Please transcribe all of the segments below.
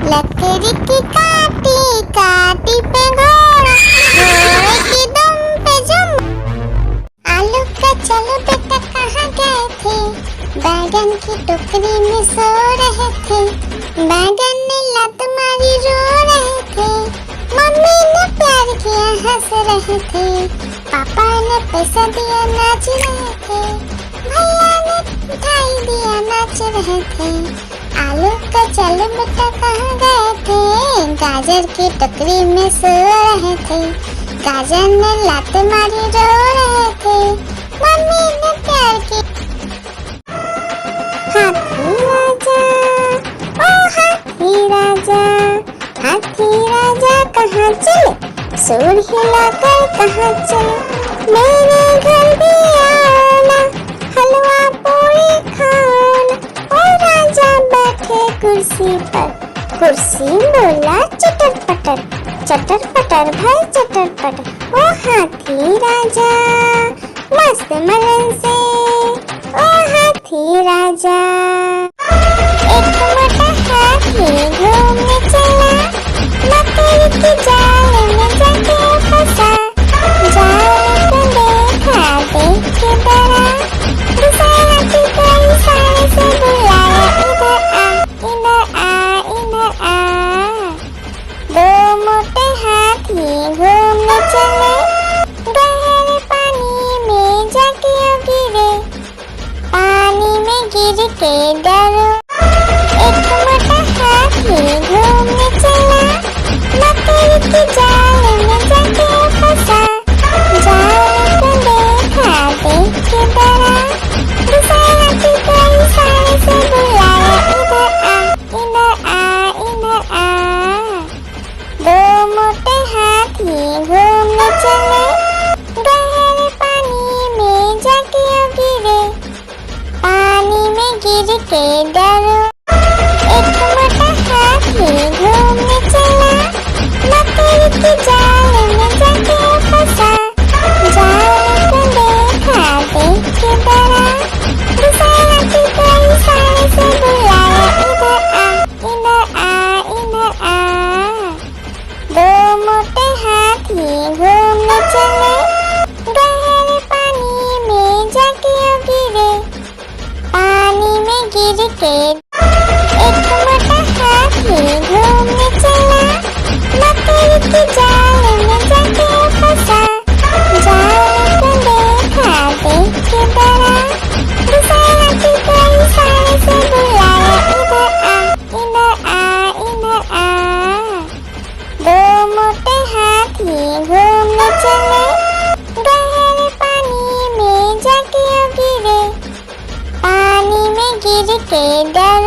लकड़ी की काटी काटी पे घोड़ा, घोड़े की दुम पे जुम। आलू का चलो बेटा कहाँ गए थे, बैगन की टोकरी में सो रहे थे। बैगन ने लत मारी रो रहे थे, मम्मी ने प्यार किया हंस रहे थे, पापा ने पैसा दिया नाच रहे थे, भैया ने मिठाई दिया नाच रहे थे। आलू का चलो बेटा कहाँ गए थे, गाजर की टोकरी में सो रहे थे। गाजर ने लात मारी रो रहे थे, मम्मी ने प्यार की। हाथी राजा ओ हाथी राजा, हाथी राजा कहाँ चले, सूर हिलाकर कहाँ चले। मेरे घर भी आना, हलवा पूरी खाना। ओ राजा बैठे कुर्सी पर, कुर्सी बोला चटर पटर भाई चटर पटर। ओ हाथी राजा मस्त मलन से, ओ हाथी राजा। एक मोटा हाथी घूमने चला, मकड़ी की जाल में जाके फंसा। जाल को देखा देख के डरा, दूसरे हाथी को इशारे से बुलाया, इधर आ इधर आ। दो मोटे हाथी घूमने चले, गहरे पानी में जाके गिरे, पानी में गिर के डरो। एक मोटा हाथी घूमने चला, मकड़ी की जाल में जाके फंसा। जाल को देखा देख के डरा, दूसरे हाथी को इशारे से बुलाया, इधर आ इधर आ। दो मोटे हाथी घूमने चले, गहरे पानी में जाके गिरे, पानी में गिर के डरो। एक मोटा हाथी घूमने चला, मकड़ी की जाल में जाके फंसा। जाल को देखा देख के डरा, दूसरे हाथी को इशारे से बुलाया, इधर आ इधर आ। दो मोटे हाथी घूमने चले, गहरे पानी में जाके गिरे, पानी में गिर के। एक मोटा हाथी घूमने चला, मकड़ी की जाल में जाके फंसा। जाल को देखा देख के डरा, दूसरे हाथी को इशारे से बुलाया, इधर आ इधर आ। दो मोटे हाथी घूमने चले, गहरे पानी में जाके गिरे, पानी में गिर के डरो।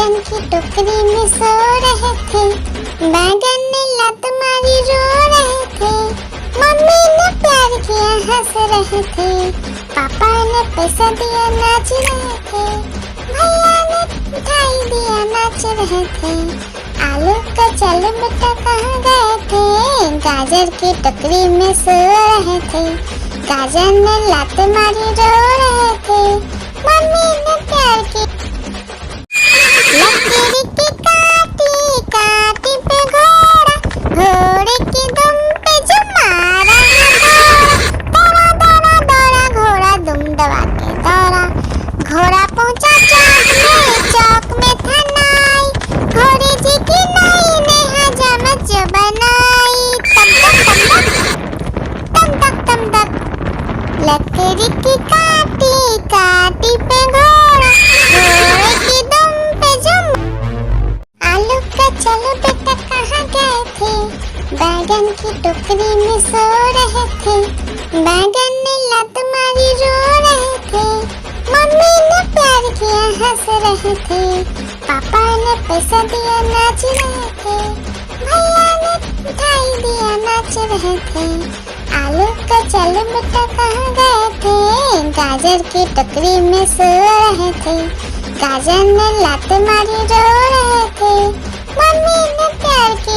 बैगन की टोकरी में सो रहे थे, बैगन ने लात मारी रो रहे थे, मम्मी ने प्यार किया हंस रहे थे, पापा ने पैसा दिया नाच रहे थे, भैया ने मिठाई दिया नाच रहे थे, आलू का चल बेटा कहाँ गए थे, गाजर की टोकरी में सो रहे थे, गाजर ने लात मारी रो रहे थे, मम्मी ने प्यार की लकीर की काटी काटी पे घोड़ा, घोड़े की दुम पे जो मारा दौड़ा दौड़ा दौड़ा घोड़ा दुम दबा के दौड़ा, घोड़ा पहुंचा चौक में था नाई, घोड़े जी की नाई ने हजामत जो बनाई, तम तक तम तक लकीर की काटी काटी पे घोड़ा, घोड़े की दुम पे जो आलू का चलो बेटा कहाँ गए थे, बैगन की टोकरी में सो रहे थे, बैगन ने लात मारी रो रहे थे, मम्मी ने प्यार किया हंस रहे थे, पापा ने पैसा दिया नाच रहे थे, भैया ने मिठाई दिया नाच रहे थे, आलू का चलो बेटा कहाँ गए थे, गाजर की टोकरी में सो रहे थे, गाजर ने लात मारी रो रहे थे, मम्मी ने प्यार की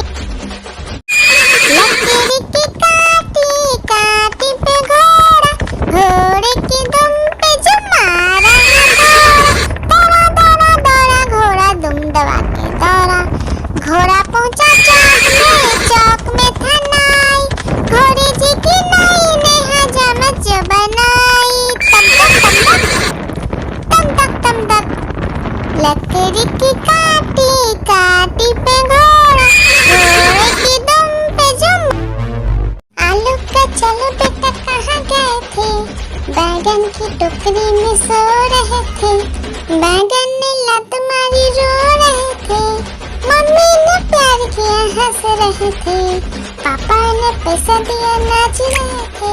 लकीर की काटी काटी पे घोड़ा, घोड़े की दुम पे जो मारा दौड़ा दौड़ा दौड़ा घोड़ा दुम दबा के दौड़ा, घोड़ा पहुंचा चौक में था नाई, घोड़े जी की नाई ने हजामत जो बनाई, तम तक लकीर की काटी काटी पे घोड़ा, घोड़े की दुम पे जो आलू का चलो बेटा कहाँ गए थे, बैगन की टोकरी में सो रहे थे, बैगन ने लात मारी रो रहे थे, मम्मी ने प्यार किया हंस रहे थे, पापा ने पैसा दिया नाच रहे थे,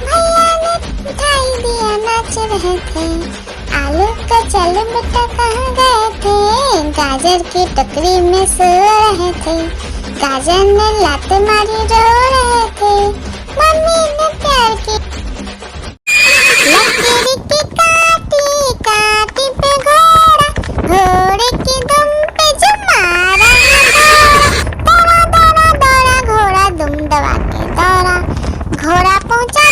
भैया ने मिठाई दिया नाच रहे थे, आलू का चलो बेटा कहाँ गए थे, गाजर की टोकरी में सो रहे थे, गाजर ने लात मारी रो रहे थे, मम्मी ने प्यार की लकीर की काटी काटी पे घोड़ा, घोड़े की दुम पे जो मारा दौड़ा दौड़ा दौड़ा घोड़ा दुम दबा के दौड़ा, घोड़ा पहुंचा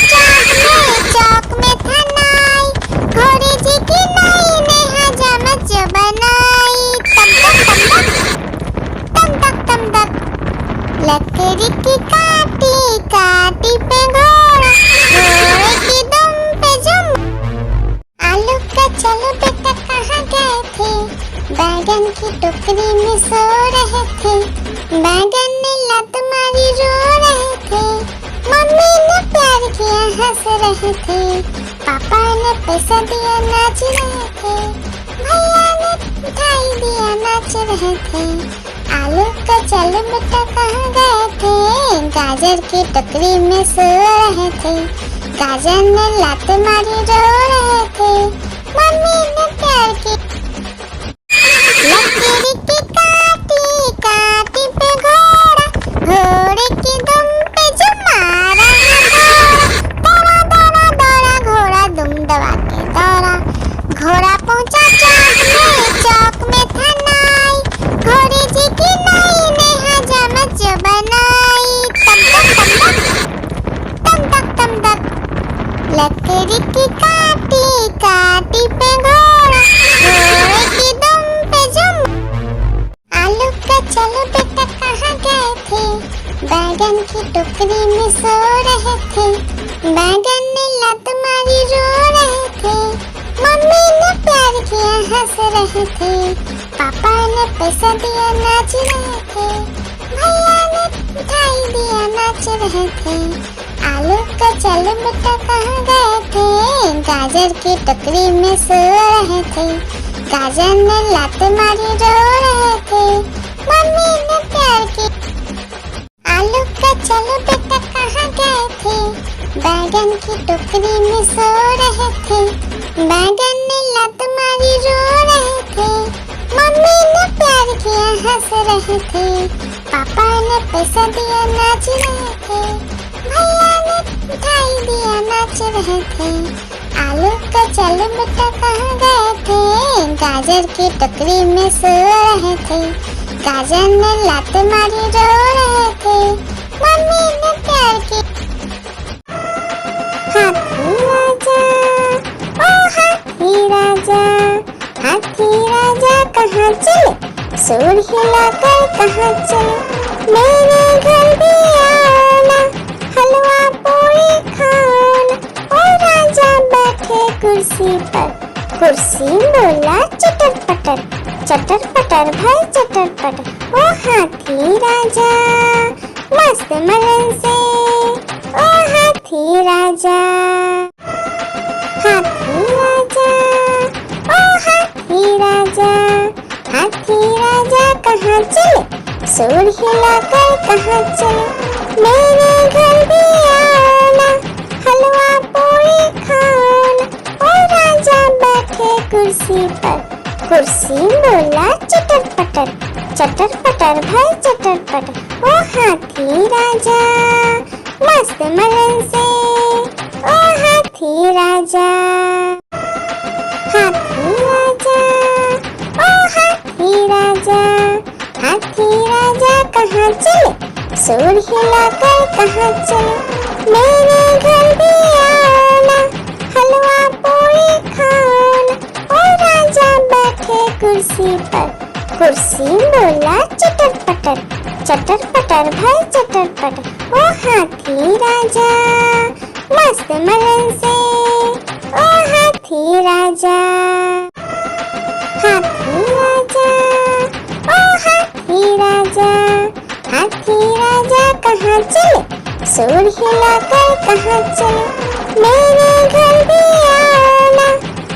चौक में था नाई, घोड़े जी की नाई ने हजामत जो बनाई, तम तक लकीर की काटी काटी पे घोड़ा, घोड़े की दुम पे जो आलू का चलो बेटा कहाँ गए थे, बैगन की टोकरी में सो रहे थे, बैगन ने लात मारी रो रहे थे, मम्मी ने प्यार किया हंस रहे थे, पापा ने पैसा दिया नाच रहे थे, भैया ने मिठाई दिया नाच रहे थे, आलू का चलो बेटा कहाँ गए थे, गाजर की टोकरी में सो रहे थे, गाजर ने लात मारी रो रहे थे, मम्मी ने प्यार की लकीर की काटी काटी पे घोड़ा, घोड़े की दुम पे जो मारा दौड़ा दौड़ा दौड़ा घोड़ा दुम दबा के दौड़ा, घोड़ा पहुंचा चौक में था नाई, घोड़े जी की नाई ने हजामत जो बनाई, तम तक लकीर की काटी काटी पे घोड़ा, घोड़े की दुम पे जो आलू का चलो बेटा कहाँ गए थे, बैगन की टोकरी में सो रहे थे, बैगन ने लात मारी रो रहे थे, मम्मी ने प्यार किया हंस रहे थे, पापा ने पैसा दिया नाच रहे थे, भैया ने मिठाई दिया नाच रहे थे, आलू का चलो बेटा कहाँ गए थे, गाजर की टोकरी में सो रहे थे, गाजर ने लात मारी रो रहे थे, मम्मी ने प्यार की आलू का चलो बेटा कहाँ गए थे, बैगन की टोकरी में सो रहे थे, बैगन ने लात मारी रो रहे थे, मम्मी ने लड़कियां हंस रहे थे, पापा ने पैसा दिया नाच रहे थे, भैया ने मिठाई दिया नाच रहे थे। आलू का चलो बेटा कहाँ गए थे, गाजर की टोकरी में सो रहे थे, गाजर ने लात मारी रो रहे थे, मम्मी ने प्यार की। हाथी राजा, ओ हाथी राजा, हाथी राजा कहाँ चले, सूर हिलाकर कहाँ चले, मेरे घर भी आना, हलवा पूरी खाना। ओ राजा बैठे कुर्सी पर, कुर्सी बोला चटर पटर, चटर पटर भाई चटर पटर। ओ हाथी राजा मस्त मलन से, ओ हाथी राजा, हाथी राजा, ओ हाथी राजा, हाथी राजा कहाँ चले, सूर हिलाकर कहाँ चले, मेरे घर भी आना, हलवा पूरी खाना। ओ राजा बैठे कुर्सी पर, कुर्सी बोला चटर पटर, चटर पटर भाई चटर पटर। ओ हाथी राजा मस्त मलन से, ओ हाथी राजा, हाथी राजा, ओ हाथी राजा, हाथी राजा कहाँ चले, सूर हिलाकर कहाँ चले, मेरे घर भी आना, हलवा पूरी खाना। ओ राजा बैठे कुर्सी पर, कुर्सी बोला चटर पटर, चटर पटर भाई चटर पटर। ओ हाथी राजा मस्त मलन से, ओ हाथी राजा, हाथी राजा, ओ हाथी राजा, हाथी राजा कहाँ चले, सूर हिलाकर कहाँ चले, मेरे घर भी आना,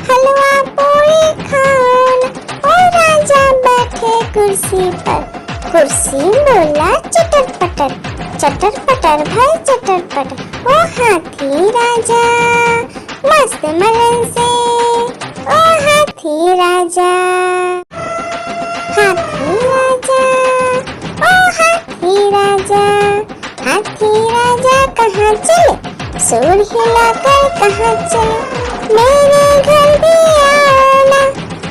हलवा पूरी खाना। ओ राजा बैठे कुर्सी पर, कुर्सी बोला चटर पटर, चटर पटर भाई चटर पटर। ओ हाथी राजा मस्त मलन से, ओ हाथी राजा, हाथी राजा, ओ हाथी राजा, हाथी राजा कहाँ चले, सूर हिलाकर कहाँ चले, मेरे घर भी आना,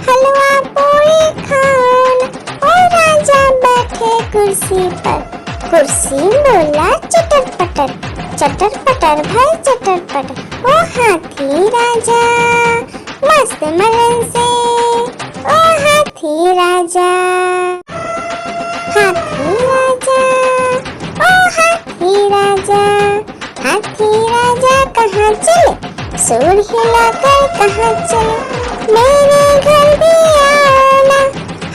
हलवा पूरी खाना। ओ राजा बैठे कुर्सी पर, कुर्सी बोला चटर पटर, चटर पटर भाई चटर पटर। ओ हाथी राजा मस्त मलन से, ओ हाथी राजा, हाथी राजा, ओ हाथी राजा, हाथी राजा कहाँ चले, सूर हिलाकर कहाँ चले, मेरे घर भी आना,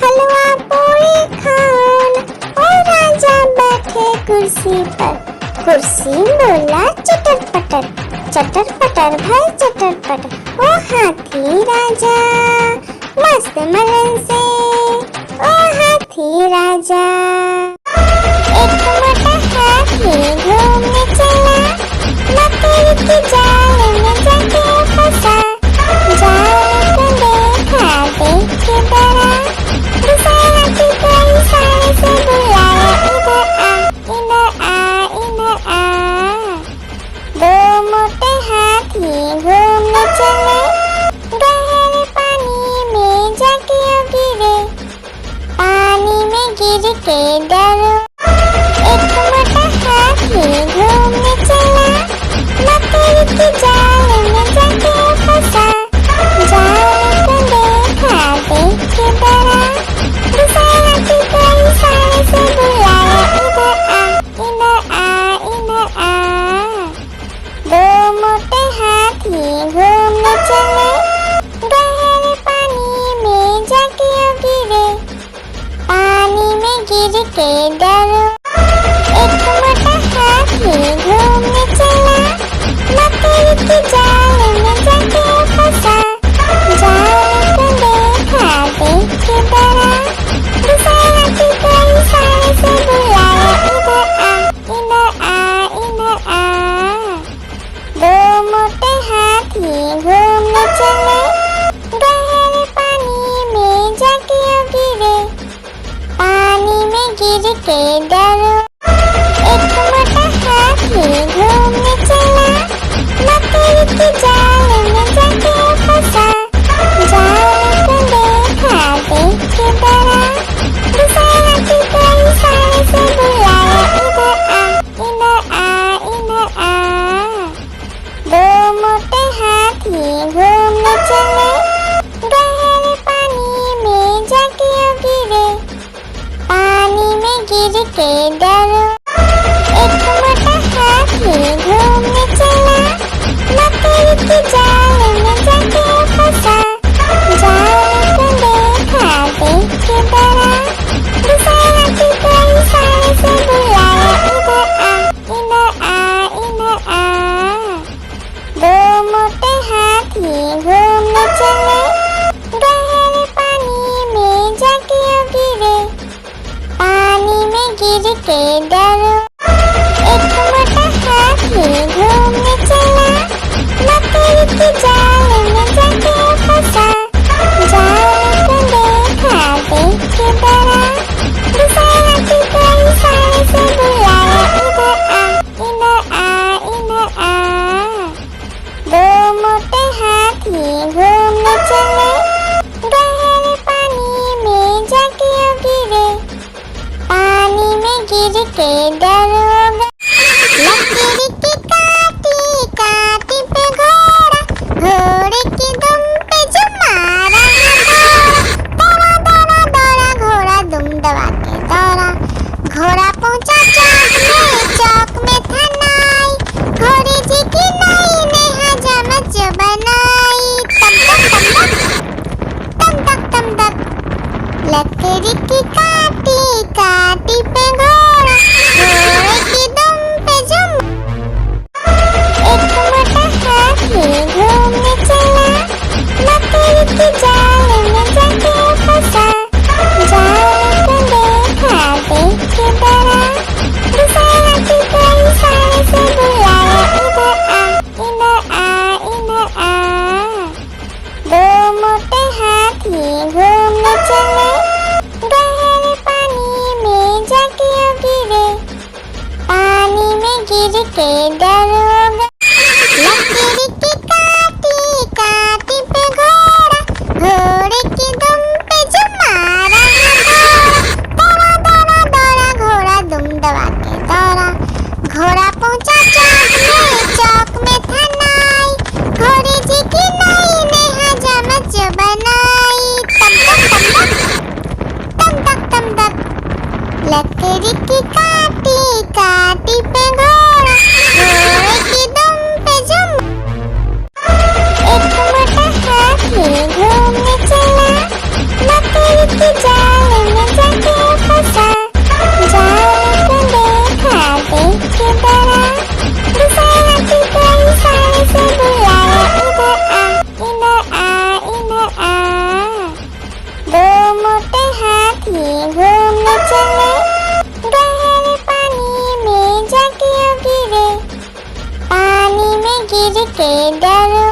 हलवा पूरी खाना। ओ राजा बैठे कुर्सी पर, कुर्सी बोला चटर पटर, चटर पटर भाई चटर पटर। ओ हाथी राजा मस्त मलन से, ओ हाथी राजा। एक मोटा हाथी घूमने चला, मकड़ी के जाल में जाके फंसा, जाल को देखा देख के डरा, दूसरा हाथी को इशारे से बुलाया, इधर आ, इधर आ, इधर आ। दो मोटे हाथी घूमने चले, गहरे पानी में जाके गिरे, के डरो। एक मोटा हाथी घूमने चला, मकड़ी की जाल में जाके फंसा। जाल को देखा देख के डरा, दूसरे हाथी को इशारे से बुलाया, इधर आ इधर आ इधर आ। दो मोटे हाथी घूमने चले, गहरे पानी में जाके गिरे। पानी में गिर के डरो। एक मोटा हाथी घूमने चला, मकड़ी की जाल में जाके फंसा। जाल को देखा देख के डरा, दूसरे हाथी को इशारे से बुलाया, इधर आ इधर आ इधर आ। दो मोटे हाथी घूमने चले, गहरे पानी में जाके गिरे। पानी में गिर के डरो। लकड़ी की काटी काटी पे घोड़ा, घोड़े की दुम पे जो मारा दौड़ा दौड़ा दौड़ा घोड़ा दुम दबा के दौड़ा। घोड़ा पहुंचा चौक में था नाई, घोड़े जी की नाई ने हजामत जो बनाई। तम तक तम तक लकड़ी की काटी काटी पे घोड़ा, घोड़े की दुम पे जुम। एक मोटा हाथी घूमने चला, मकड़ी की जाल में जाके फंसा। जाल को देखा देख के डरा, दूसरे हाथी को इशारे से बुलाया, इधर आ इधर आ इधर आ। दो मोटे हाथी घूमने चले, गहरे पानी में जाके गिरे। पानी में गिर के डरो। लकड़ी की काटी काटी पे घोड़ा, घोड़े की दुम पे जो मारा दौड़ा दौड़ा दौड़ा घोड़ा दुम दबा के दौड़ा। घोड़ा पहुंचा चौक में था नाई, घोड़े जी की नाई ने हजामत जो बनाई। तम तक लकड़ी की काटी काटी पे घोड़ा, घोड़े की दुम पे जुम। एक मोटा हाथी घूमने चला, मकड़ी की जाल में जाके फंसा। जाल को देखा देख के डरा, दूसरे हाथी को इशारे से बुलाया, इधर आ इधर आ। दो मोटे हाथी घूमने चले, गहरे पानी में जाके गिरे। पानी में गिर के डरो।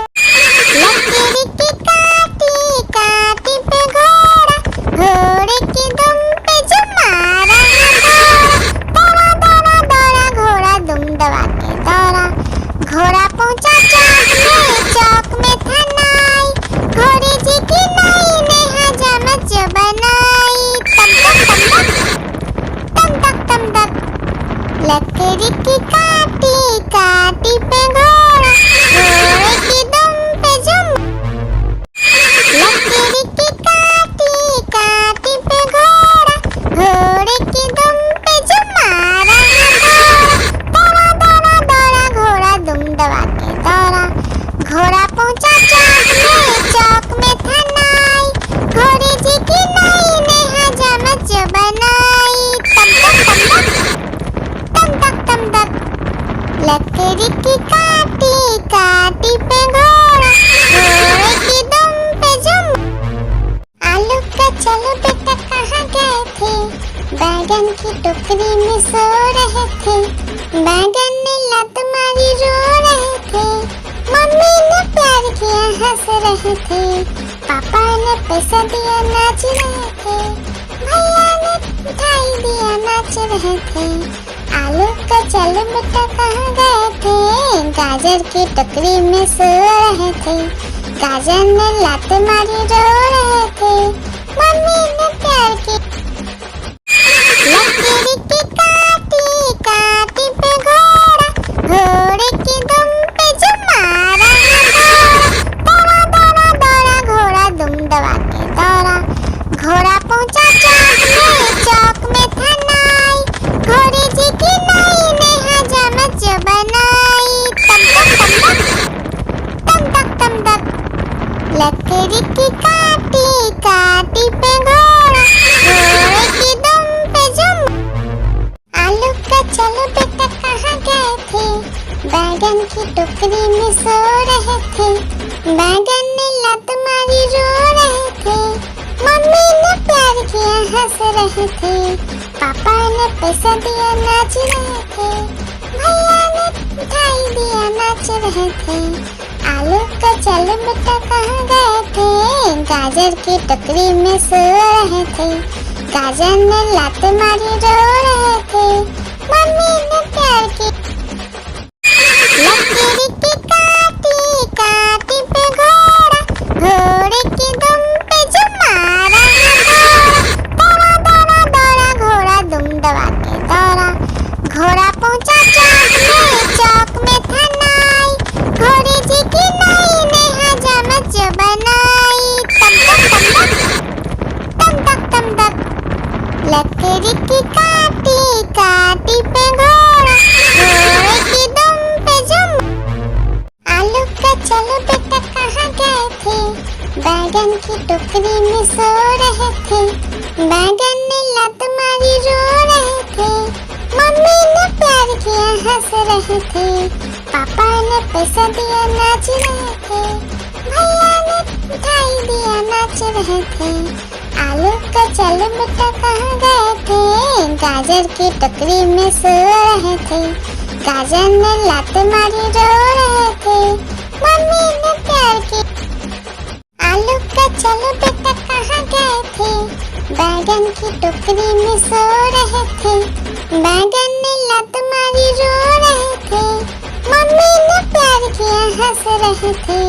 लकड़ी की काटी काटी पे घोड़ा, घोड़े की दुम पे जो मारा दौड़ा दौड़ा दौड़ा घोड़ा दुम दबा के दौड़ा। घोड़ा पहुंचा चौक में था नाई, घोड़े जी की नाई ने हजामत जो बनाई। तम तक लकड़ी की काटी काटी पे घोड़ा, घोड़े की दुम पे जुम। लकड़ी की काटी काटी पे घोड़ा, घोड़े की दुम पे जो मारा दौड़ा दौड़ा दौड़ा घोड़ा दुम दबा के दौड़ा। घोड़ा पहुंचा चौक में था नाई, घोड़े जी की नाई ने हजामत जो बनाई। तम तक लकड़ी की काटी काटी पे घोड़ा, घोड़े की दुम पे जुम। आलू का चलो बेटा कहाँ गए थे, बैगन की टोकरी में सो रहे थे। बैगन ने लत मारी रो रहे थे, मम्मी ने प्यार किया हंस रहे थे। पापा ने पैसा दिया नाच रहे थे, भैया ने मिठाई दिया नाच रहे थे। आलू का चलो बेटा कहाँ गए थे, गाजर की टोकरी में सो रहे थे। गाजर ने लात मारी रो रहे थे, मम्मी ने प्यार की। लकड़ी की काटी काटी पे घोड़ा, घोड़े की दुम पे जो मारा दौड़ा दौड़ा दौड़ा घोड़ा दुम दबा के दौड़ा। घोड़ा पहुंचा चौक में था नाई, टोकरी में सो रहे थे, बैगन ने लत मारी रो रहे थे, मम्मी ने प्यार किया हंस रहे थे, पापा ने पैसा दिया नाच रहे थे, भैया ने मिठाई दिया नाच रहे थे। आलू का चलो बेटा कहाँ गए थे, गाजर की टोकरी में सो रहे थे, गाजर ने लात मारी रो रहे थे, मम्मी ने प्यार की लकीर की काटी काटी पे घोड़ा, घोड़े की दुम पे जो मारा दौड़ा दौड़ा दौड़ा घोड़ा दुम दबा के दौड़ा, घोड़ा पहुंचा चौक में था नाई, घोड़े जी की नाई ने हजामत जो बनाई, तम तक तम तक लकड़ी की काटी काटी पे घोड़ा, घोड़े की दुम पे जुम। आलू का चलो बेटा कहाँ गए थे, बैगन की टोकरी में सो रहे थे, बैगन ने लत मारी रो रहे थे, मम्मी ने प्यार किया हंस रहे थे, पापा ने पैसा दिया नाच रहे थे, भैया ने मिठाई दिया नाच रहे थे। आलू का चलो बेटा कहाँ गए थे, गाजर की टोकरी में सो रहे थे, गाजर ने लात मारी रो रहे थे, मम्मी ने प्यार की। आलू का चलो बेटा कहाँ गए थे, बैगन की टोकरी में सो रहे थे, बैगन ने लात मारी रो रहे थे, मम्मी ने प्यार किया हंस रहे थे,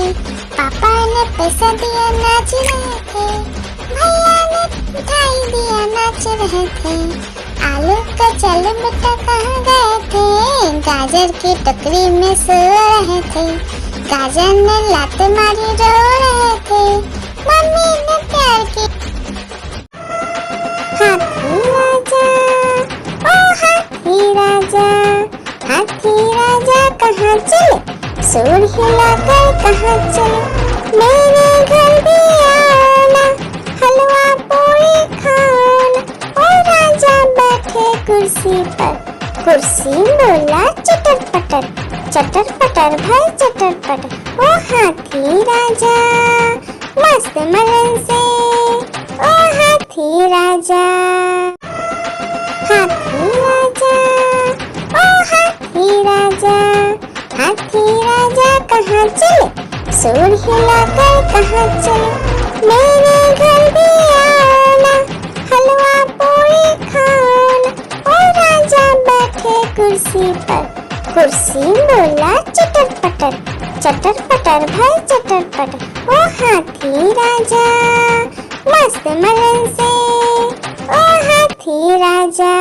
पापा ने पैसा दिया नाच रहे थे, भैया ने मिठाई दिया नाच रहे थे। आलू का चलो बेटा कहाँ गए थे, गाजर की टोकरी में सो रहे थे, गाजर ने लात मारी रो रहे थे, मम्मी ने प्यार की। हाथी राजा ओ हाथी राजा, हाथी राजा कहाँ चले, सूर हिलाकर कहाँ चले, मेरे घर भी आना, हलवा पूरी खाना। ओ राजा बैठे कुर्सी पर, कुर्सी बोला चटर पटर, चटर पटर भाई चटर पटर। ओ हाथी राजा मस्त मलन से, ओ हाथी राजा, हाथी राजा ओ हाथी राजा, हाथी राजा कहाँ चले, सूर हिलाकर कहाँ चले, मेरे घर भी आना, हलवा पूरी खाना। ओ राजा बैठे कुर्सी पर, कुर्सी बोला चटर पटर भाई चटर पटर। ओ हाथी राजा मस्त मलन से, ओ हाथी राजा।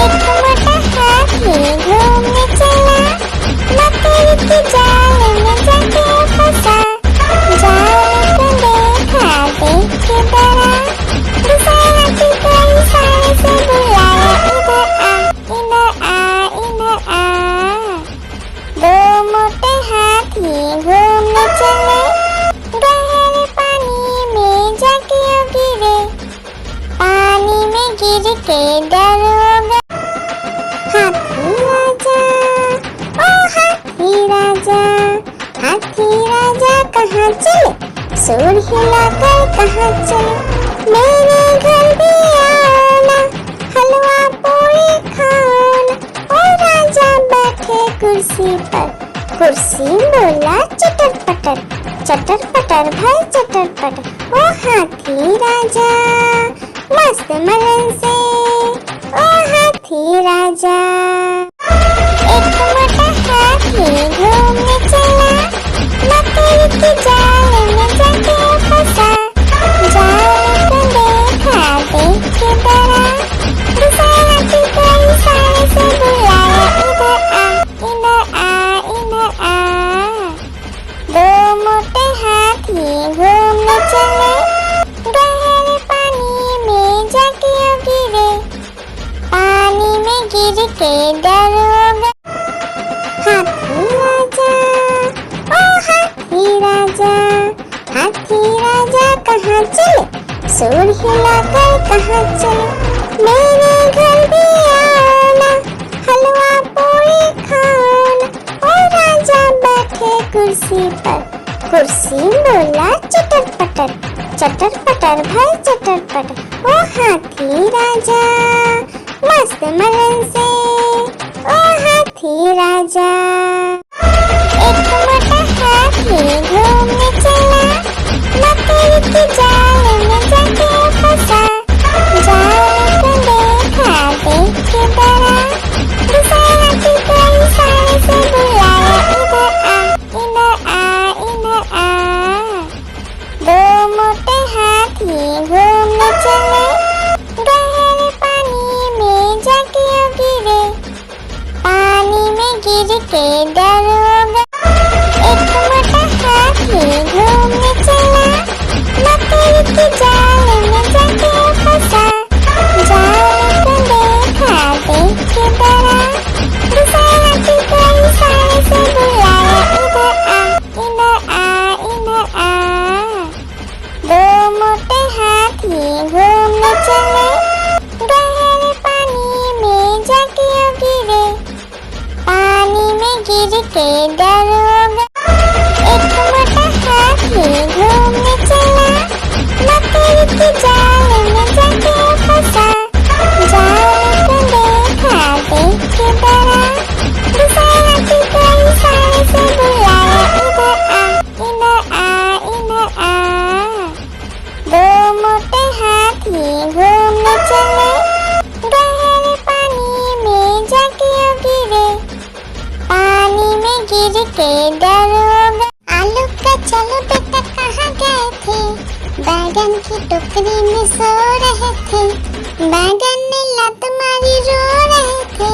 एक मोटा हाथी घूमने चला, मकड़ी के जाल में जाके फंसा, जाल को देखा देख के डरा, दूसरा हाथी को इशारे से बुलाया, इधर आ इधर आ। दो मोटे हाथी घूमने चले, गहरे पानी में जाके गिरे, पानी में गिर के डर हो गए। हाथी राजा ओ हाथी राजा, हाथी राजा कहाँ चले, सूर हिलाकर कहाँ चले, मेरे घर भी आना, हलवा पूरी खाना। ओ राजा बैठे कुर्सी पर, कुर्सी बोला चटर पटर भाई चटर पटर। ओ हाथी राजा मस्त मलन से, ओ हाथी राजा। एक मोटा हाथी घूमने चला, मकड़ी के जाल में जाके फंसा, जाल को देखा देख के डरा, दूसरा हाथी को इशारे से बुलाया, इधर आ इधर आ। दो मोटे हाथी घूमने चले, गहरे पानी में जाके गिरे, पानी में गिर के डर हो गए। हाथी राजा ओ हाथी राजा, हाथी राजा कहाँ चले, सूर हिलाकर कहाँ चले, मेरे घर भी आना, हलवा पूरी खाना। ओ राजा कुर्सी पर। कुर्सी बोला चटर पटर भाई चटर पटर। ओ हाथी राजा मस्त मलन से, ओ हाथी राजा। एक मोटा हाथी घूमने चला, मकड़ी के जाल में जाके फंसा। जाल को देखा देख के डरा, दूसरे हाथी को इशारे से बुलाया, इधर आ इधर आ। दो मोटे हाथी घूमने चले, गहरे पानी में जाके गिरे। पानी में गिर के डर हो गया। एक मोटा हाथी घूमने चला, मकड़ी के जाल में जाके फंसा। जाल को देखा देख के डरा, दूसरे हाथी को इशारे से बुलाया, इधर आ इधर आ। दो मोटे हाथी घूमने चले, गहरे पानी में जाके गिरे। पानी में गिर के डर हो गया। एक मोटा हाथी घूमने चला, मकड़ी के जाल में जाके फंसा। जाल को देखा देख के डरा, दूसरे हाथी को इशारे से बुलाया, इधर आ इधर आ। दो मोटे हाथी घूमने चले, गहरे पानी में जाके गिरे। पानी में गिर के डर हो गया। आलू का चलो बेटा कहाँ गए थे, बैगन की टोकरी में सो रहे थे। बैगन ने लत मारी रो रहे थे,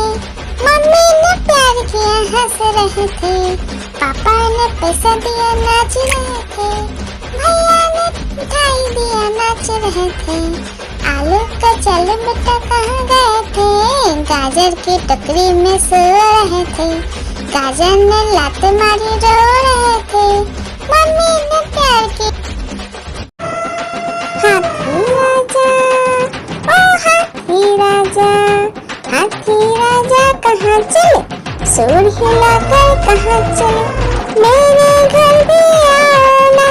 मम्मी ने प्यार किया हंस रहे थे। पापा ने पैसा दिया नाच रहे थे, भैया ने मिठाई दिया नाच रहे थे। आलू का चलो बेटा कहाँ गए थे, गाजर की टोकरी में सो रहे थे। गाजर ने लात मारी रो रहे थे, मम्मी ने प्यार की। हाथी राजा ओ हाथी राजा, हाथी राजा कहाँ चले, सूर हिलाकर कहाँ चले। मेरे घर भी आना,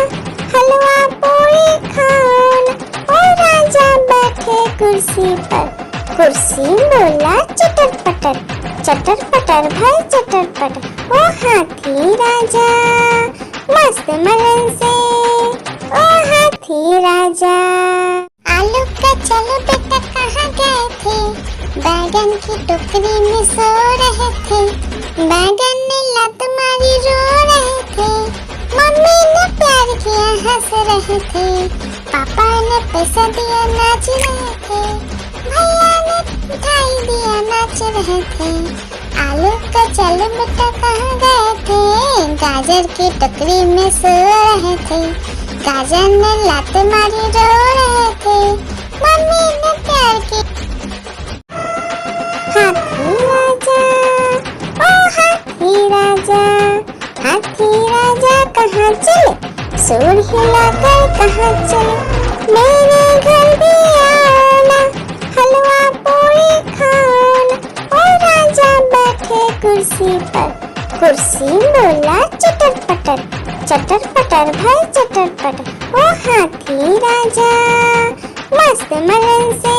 हलवा पूरी खाना। ओ राजा बैठे कुर्सी पर। कुर्सी बोला चटर पटर भाई चटर पटर। ओ हाथी राजा मस्त मलन से, ओ हाथी राजा। आलू का चलो बेटा कहाँ गए थे, बैगन की टोकरी में सो रहे थे। बैगन ने लत मारी रो रहे थे, मम्मी ने प्यार किया हंस रहे थे। पापा ने पैसा दिया नाच रहे थे, भैया ने मिठाई दिया नाच रहे थे। आलू का चलो बेटा कहाँ गए थे, गाजर की टोकरी में सो रहे थे। गाजर ने लात मारी रो रहे थे, मम्मी ने प्यार की। हाथी राजा ओ हाथी राजा, हाथी राजा कहाँ चले, सूर हिलाकर कहाँ चले। मेरे घर भी आना, हलवा पूरी खाना। ओ राजा बैठे कुर्सी पर। कुर्सी बोला चटर पटर भाई चटर पटर। ओ हाथी राजा मस्त मलन से,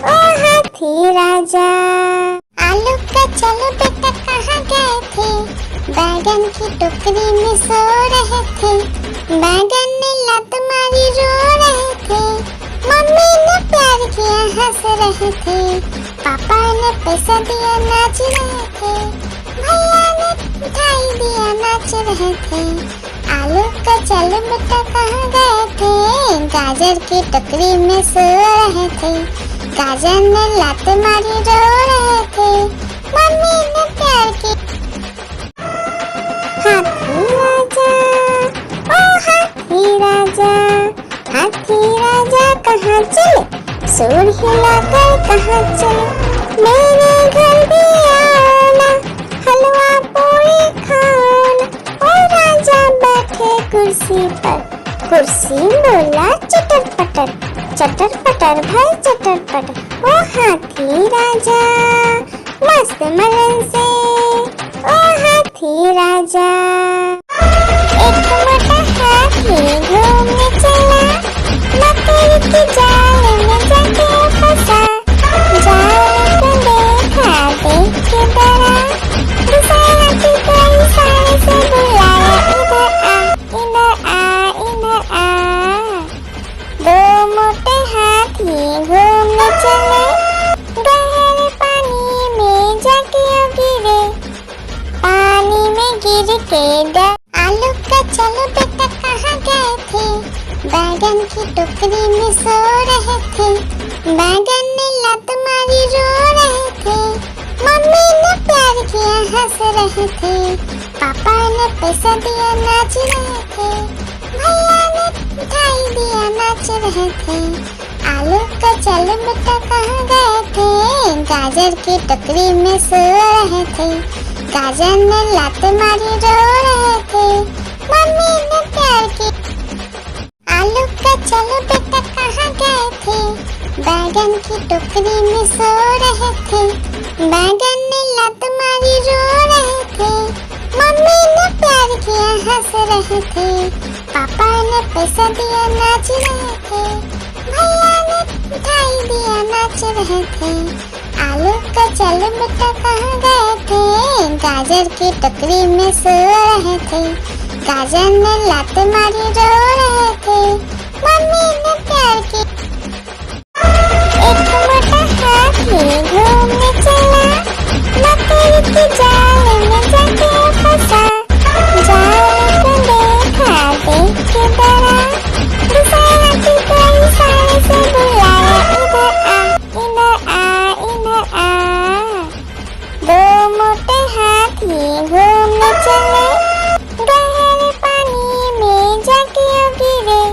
ओ हाथी राजा। आलू का चलो बेटा कहाँ गए थे, बैगन की टोकरी में सो रहे थे। बैगन ने लत मारी रो रहे थे, मम्मी ने प्यार किया हंस रहे थे। पापा ने पैसा दिया नाच रहे थे, भैया ने मिठाई दिया नाच रहे थे। आलू का चलो बेटा कहाँ गए थे, गाजर की टोकरी में सो रहे थे। गाजर ने लात मारी रो रहे थे, मम्मी ने प्यार की। हाथी राजा ओ हाथी राजा, हाथी राजा कहाँ चले, सूर हिलाकर कहाँ चले। मेरे घर भी आना, हलवा पूरी खाना। ओ राजा बैठे कुर्सी पर। कुर्सी बोला चटर पटर भाई चटर पटर। ओ हाथी राजा मस्त मलन से, ओ हाथी राजा। एक मोटा हाथी घूमने चला, मकड़ी के जाल में जाके फंसा। जाल को देखा, देख के डरा, दूसरा हाथी को इशारे से बुलाया, इधर आ, इधर आ, इधर आ। दो मोटे हाथी घूमने चले, गहरे पानी में जाके गिरे। पानी में गिर के डर, आलू का चलो बेटा कहाँ गए थे? बैगन की टोकरी में सो रहे थे। बैगन ने लत मारी, रो रहे थे। मम्मी ने प्यार किया, हंस रहे थे। पापा ने पैसा दिया, नाच रहे थे। भैया ने मिठाई दिया, नाच रहे थे। आलू का चलो बेटा कहाँ गए थे? गाजर की टोकरी में सो रहे थे। गाजर ने लात मारी, रो रहे थे। मम्मी ने प्यार की। आलू का चलो बेटा कहाँ गए थे? बैगन की टोकरी में सो रहे थे। बैगन ने लात मारी, रो रहे थे। मम्मी ने प्यार किया, हंस रहे थे। पापा ने पैसा दिया, नाच रहे थे। भैया ने मिठाई दिया, नाच रहे थे। आलू का चलो बेटा कहाँ गए थे? गाजर की टोकरी में सो रहे थे। गाजर ने लात मारी, रो रहे थे। मम्मी ने प्यार की। एक मोटा हाथी घूमने चला, मकड़ी के जाल में जाके फंसा। जाल को देखा, देख के डरा, दूसरा हाथी को इशारे से बुलाया, इधर आ, इधर आ, इधर आ। दो मोटे हाथी घूमने चले, गहरे पानी में जाके गिरे।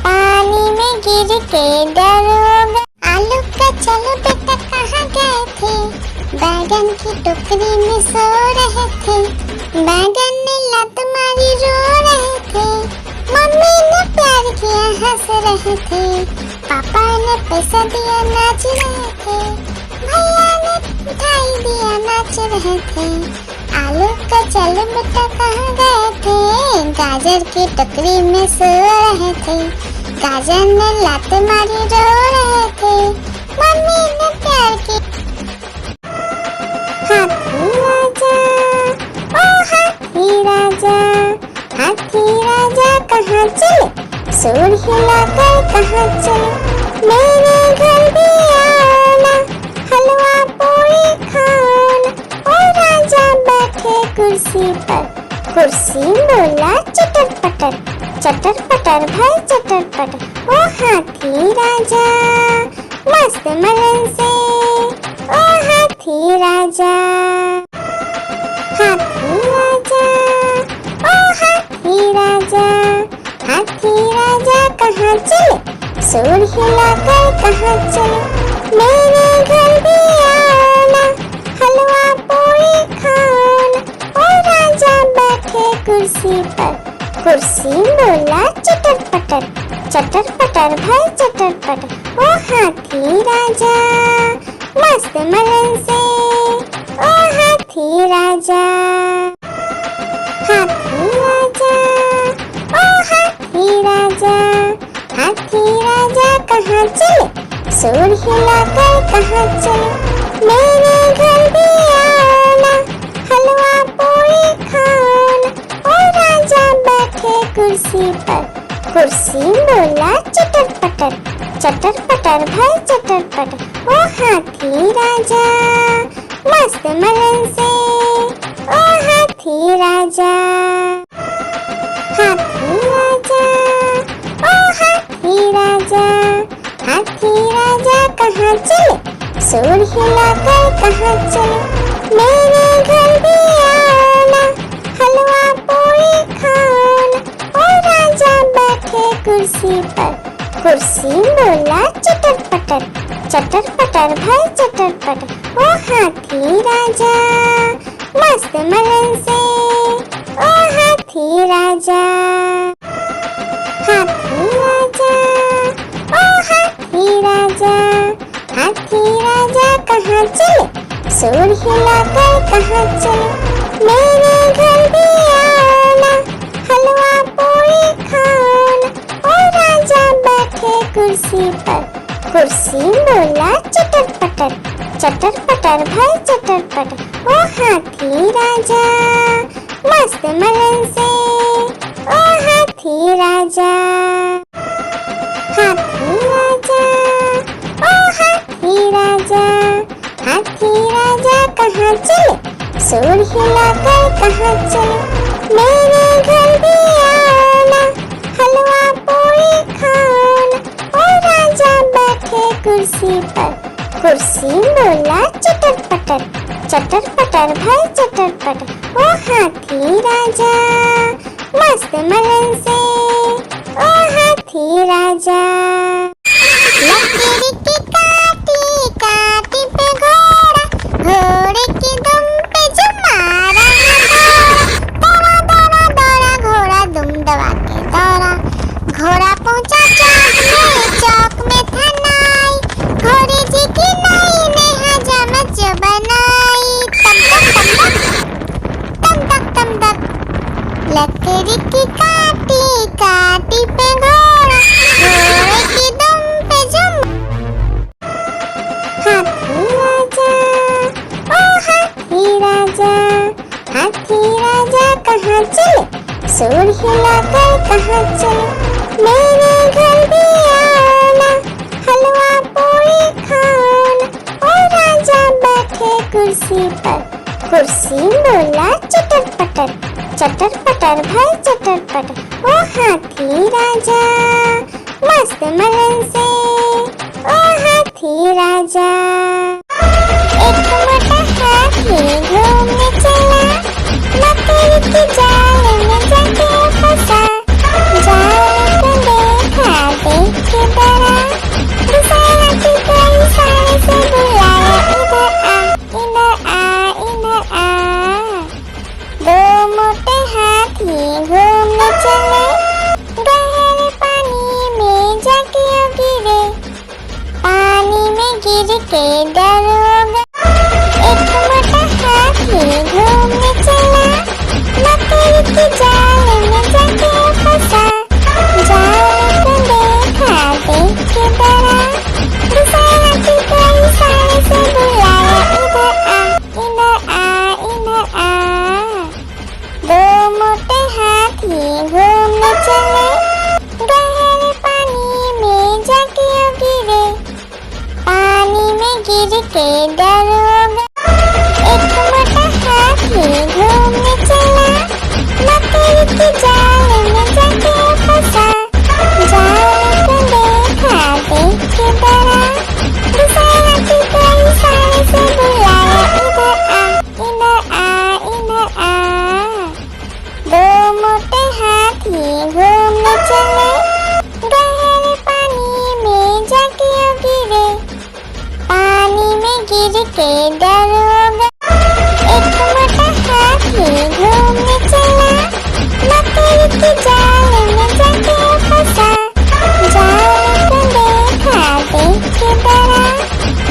पानी में गिर के डर हो गए। आलू का चलो बेटा कहाँ गए थे? बैगन की टोकरी में सो रहे थे। बैगन ने लत मारी, रो रहे थे। मम्मी ने प्यार किया, हंस रहे थे। पापा ने पैसा दिया, नाच रहे थे। भैया ने मिठाई दिया, नाच रहे थे। आलू का चलो बेटा कहाँ गए थे? गाजर की टोकरी में सो रहे थे। गाजर ने लात मारी, रो रहे थे। मम्मी ने प्यार की। हाथी राजा, ओ हाथी राजा, हाथी राजा कहाँ चले? सूर हिलाकर कहाँ चले? मेरे घर भी आना, हलवा पूरी खाना। ओ राजा बैठे कुर्सी पर, कुर्सी बोला चटर पटर, चटर पटर भाई चटर पटर। ओ हाथी राजा मस्त मलन से, ओ हाथी राजा। हाथी राजा, ओ हाथी राजा, हाथी राजा कहाँ चले? सूर हिलाकर कहाँ चले? मेरे घर भी आना, हलवा पूरी खाना। ओ राजा बैठे कुर्सी पर, कुर्सी बोला चटर पटर, चटर पटर भाई चटर पटर। ओ हाथी राजा मस्त मलन से, ओ हाथी राजा। हाथी राजा, ओ हाथी राजा, हाथी राजा कहाँ चले? सूर हिलाकर कहाँ चले? मेरे घर भी आना, हलवा पूरी खाना। ओ राजा बैठे कुर्सी पर, कुर्सी बोला चटर पटर, चटर पटर भाई चटर पटर। ओ हाथी राजा मस्त मलन से, ओ हाथी राजा। हाथी राजा, ओ हाथी राजा, हाथी राजा कहाँ चले? सूर हिलाकर कहाँ चले? मेरे घर भी आना, हलवा पूरी खाना। ओ राजा बैठे कुर्सी पर, कुर्सी बोला चटर पटर, चटर पटर भाई चटर पटर। ओ हाथी राजा मस्त मलन से, ओ हाथी राजा। हाथी राजा, ओ हाथी राजा, हाथी राजा कहाँ चले? सूर हिलाकर कहाँ चले? मेरे घर भी आना, हलवा पूरी खान और राजा बैठे कुर्सी पर। कुर्सी बोला चटर पटर भाई चटर पटर। ओ हाथी राजा मस्त मलन से, ओ हाथी राजा, हाथी राजा, ओ हाथी राजा, हाथी राजा कहाँ चले, सूर हिलाकर कहाँ चले, मेरे घर भी आना, हलवा पूरी खाना, ओ राजा बैठे कुर्सी पर। कुर्सी बोला चटर पटर भाई चटर पटर। ओ हाथी राजा मस्त मलन से, ओ हाथी राजा। लकड़ी की काटी काटी पे घोड़ा, घोड़े की दुम पे जो मारा है दौड़ा दौड़ा दौड़ा घोड़ा दुम दबा के दौड़ा। घोड़ा पहुंचा चौक में था नाई, घोड़े जी की नाई ने हजामत जो बनाई। तम तक लकड़ी की काटी काटी पे घोड़ा, घोड़े की दुम पे जो हाथी राजा, ओ हाथी राजा, हाथी राजा कहाँ चले, सूर हिलाकर कहाँ चले, मेरे घर भी आना, हलवा पूरी खाना, ओ राजा बैठे कुर्सी पर। कुर्सी बोला चटर पटर भाई चटर पटर। ओ हाथी राजा मस्त मलन से, ओ हाथी राजा। एक मोटा हाथी घूमने चला, मकड़ी की जाल में जाके फंसा। जाल को देखा देख के डरा, दूसरा हाथी को इशारे से बुलाया, इधर आ इधर आ इधर आ। दो मोटे हाथी घूमने चले, गहरे पानी में जाके गिरे, पानी में गिर के डर हो गया। एक मोटा हाथी घूमने चला, मकड़ी की जाल में जाके फंसा। जाल को देखा देख के डरा, दूसरा हाथी को इशारे से बुलाया, इधर आ इधर आ इधर आ। दो मोटे हाथी घूमने चले, गहरे पानी में जाके गिरे, पानी में गिर के डर हो गया। एक मोटा हाथी घूमने चला, मकड़ी की जाल में जाके फंसा। जाल को देखा देख के डरा, दूसरा हाथी को इशारे से बुलाया, इधर आ इधर आ इधर आ। दो मोटे हाथी घूमने चले, गहरे पानी में जाके गिरे, पानी में गिर के डर हो गया। एक मोटा हाथी घूमने चला, मकड़ी की जाल में जाके फंसा। जाल को देखा देख के डरा,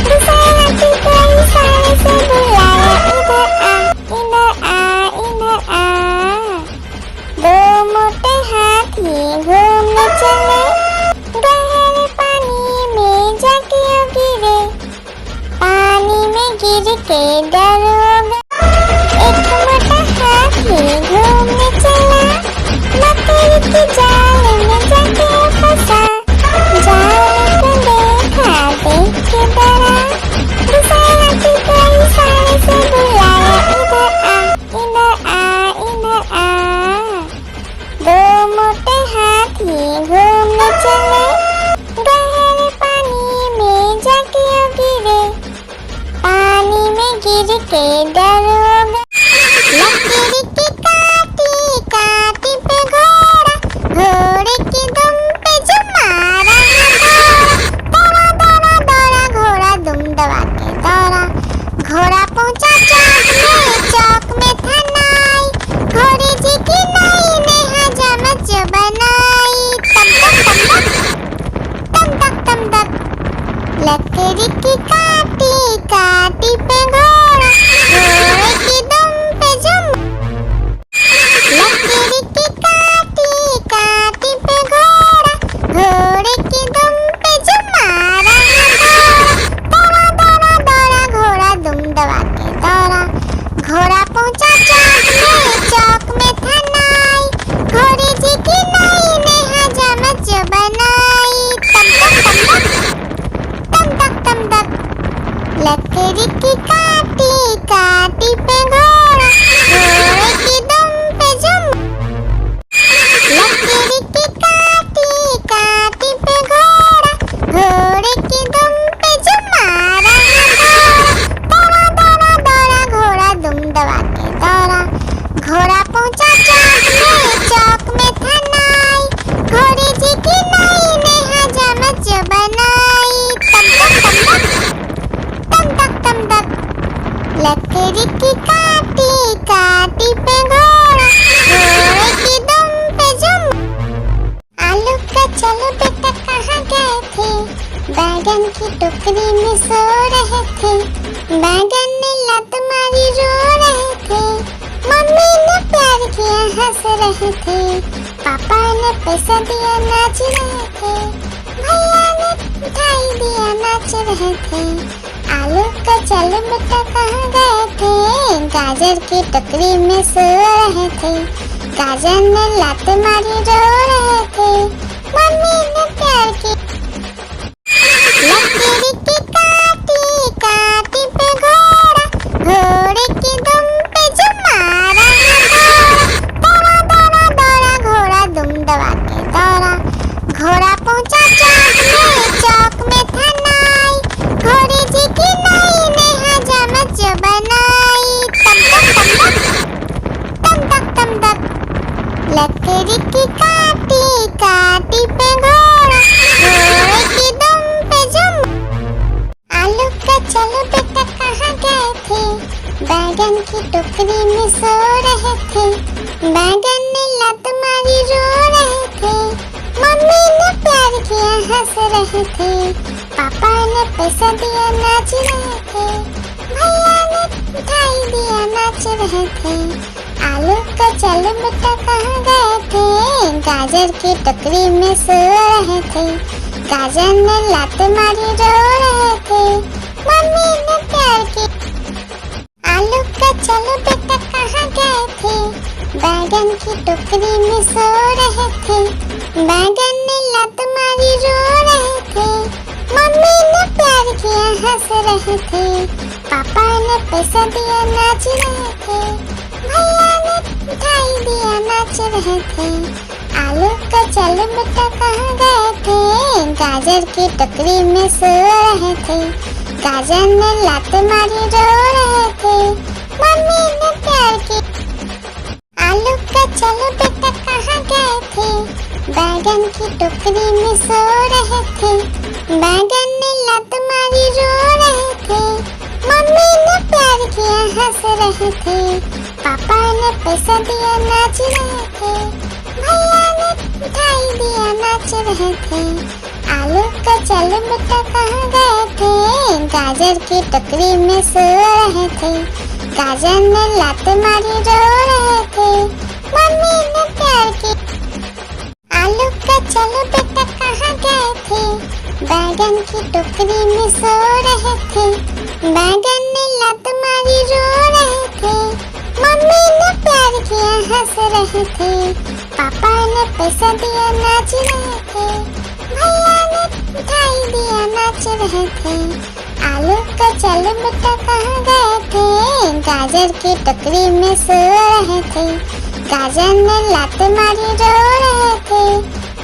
दूसरा हाथी को इशारे से बुलाया, इधर आ इधर आ इधर आ। दो मोटे हाथी घूमने चले, गहरे पानी में जाके गिरे, पानी में गिर के डर हो गया। एक मोटा हाथी घूमने चला, मकड़ी की जाल में जाके फंसा। जाल को देखा देख के डरा, दूसरा हाथी को इशारे से बुलाया, इधर आ इधर आ इधर आ। दो मोटे हाथी घूमने चले, गहरे पानी में जाके गिरे, पानी में गिर के डर हो गया। लकड़ी की काटी काटी पे घोड़ा, घोड़े की दुम पे जो मारा है दौड़ा दौड़ा दौड़ा घोड़ा दुम दबा के दौड़ा। घोड़ा पहुंचा चौक में था नाई, घोड़े जी की नाई ने हजामत जो बनाई। तम तक लकड़ी की काटी काटी पे घोड़ा, घोड़े की दुम पे जो लकड़ी की काटी चलो बेटा कहाँ गए थे? बैगन की टोकरी में सो रहे थे। बैगन ने लात मारी रो रहे थे। मम्मी ने प्यार किया हंस रहे थे। पापा ने पैसा दिया नाच रहे थे। भैया ने मिठाई दिया नाच रहे थे। आलू का चलो बेटा कहाँ गए थे? गाजर की टोकरी में सो रहे थे। गाजर ने लात मारी रो रहे थे। मम्मी ने प्यार की लकीर की काटी काटी पे घोड़ा, घोड़े की दुम पे जो मारा है दौड़ा दौड़ा दौड़ा घोड़ा दुम दबा के दौड़ा। घोड़ा पहुंचा चौक में था नाई। घोड़े जी की नाई ने हजामत जो बनाई। तम तक तम तक लकड़ी की काटी काटी पे घोड़ा, घोड़े की दुम पे जुम। आलू का चलो बेटा कहाँ गए थे? बैगन की टोकरी में सो रहे थे। बैगन ने लात मारी रो रहे थे। मम्मी ने प्यार किया हंस रहे थे। पापा ने पैसा दिया नाच रहे थे। भैया ने मिठाई दिया नाच रहे थे। आलू का चलो बेटा कहाँ गए थे? गाजर की टोकरी में सो रहे थे। गाजर ने लात मारी रो रहे थे। मम्मी ने प्यार की आलू का चलो बेटा कहाँ गए थे? बैगन की टोकरी में सो रहे थे। बैगन ने लात मारी रो रहे थे। मम्मी ने प्यार किया हंस रहे थे। पापा ने पैसा दिया नाच रहे थे। भैया ने मिठाई दिया नाच रहे थे। आलू का चलो बेटा कहाँ गए थे? गाजर की टोकरी में सो रहे थे। गाजर ने लात मारी रो रहे थे। मम्मी ने प्यार की आलू का चलो बेटा कहाँ गए थे? बैगन की टोकरी में सो रहे थे। बैगन ने लात मारी रो रहे थे। मम्मी ने प्यार किया हंस रहे थे। पापा ने पैसा दिया नाच रहे थे। भैया ने मिठाई दिया नाच रहे थे। आलू का चलो बेटा कहाँ गए थे? गाजर की टोकरी में सो रहे थे। गाजर ने लात मारी रो रहे थे। मम्मी ने प्यार की आलू का चलो बेटा कहाँ गए थे? बैगन की टोकरी में सो रहे थे। बैगन ने लात मारी रो रहे थे। मम्मी ने प्यार किया हंस रहे थे। पापा ने पैसा दिया नाच रहे थे। भैया ने मिठाई दिया नाच रहे थे। आलू का चलो बेटा कहाँ गए थे? गाजर की टोकरी में सो रहे थे। गाजर ने लात मारी रो रहे थे।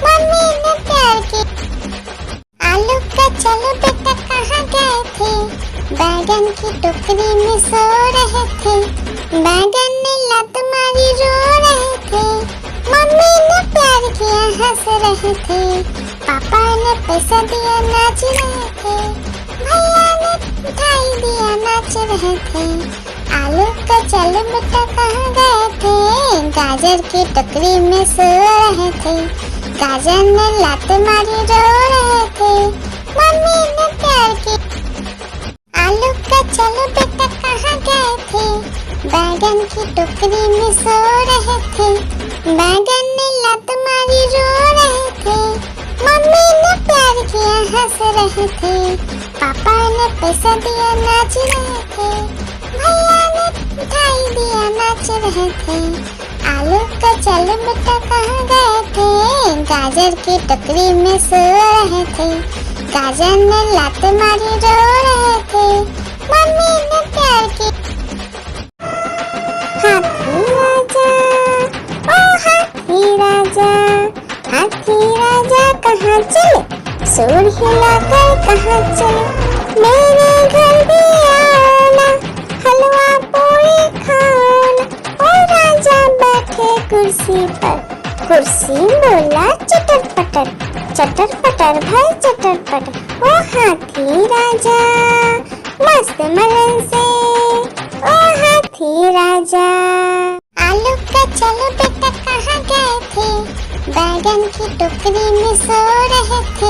मम्मी ने प्यार की आलू का चलो बेटा कहाँ गए थे? बैगन की टोकरी में सो रहे थे। बैगन ने लात मारी रो रहे थे। मम्मी ने प्यार किया हंस रहे थे। पापा ने पैसा दिया नाच रहे थे। भैया ने मिठाई दिया नाच रहे थे। आलू का चलो बेटा कहाँ गए थे? गाजर की टोकरी में सो रहे थे। गाजर ने लात मारी रो रहे थे। मम्मी ने प्यार की आलू का चलो बेटा कहाँ गए थे? बैगन की टोकरी में सो रहे थे। बैगन ने लात मारी रो रहे थे। मम्मी ने प्यार किया हंस रहे थे। पापा ने पैसा दिया नाच रहे थे। भैया ने मिठाई दिया नाच रहे थे। आलू का चलो बेटा कहाँ गए थे? गाजर की टोकरी में सो रहे थे। गाजर ने लात मारी रो रहे थे। मम्मी ने प्यार की हाथी राजा, ओ हाथी राजा, हाथी राजा कहाँ चले? सूर हिलाकर कहाँ चले? मेरे घर भी आना, हलवा पूरी खाना। ओ राजा बैठे कुर्सी पर, कुर्सी बोला चटर पटर, चटर पटर भाई चटर पटर। ओ हाथी राजा मस्त मलन से, ओ हाथी राजा। आलू का चलो बेटा कहाँ गए थे? बैगन की टोकरी में सो रहे थे,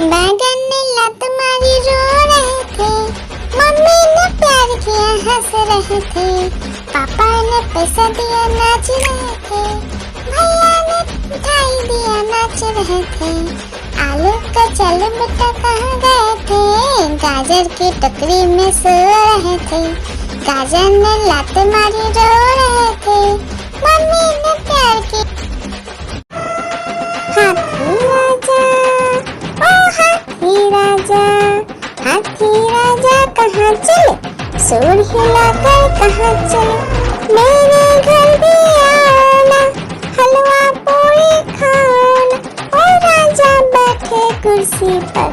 बैगन ने लत मारी रो रहे थे, मम्मी ने प्यार किया हंस रहे थे, पापा ने पैसा दिया नाच रहे थे, भैया ने मिठाई दिया नाच रहे थे। आलू का चलो बेटा कहाँ गए थे, गाजर की टोकरी में सो रहे थे, गाजर ने लात मारी रो रहे थे, मम्मी ने प्यार की। हाथी राजा, ओ हाथी राजा, हाथी राजा कहाँ चले, सूंड हिलाकर कहाँ चले, मेरे घर भी आना, हलवा पूरी खाना। ओ राजा बैठे कुर्सी पर,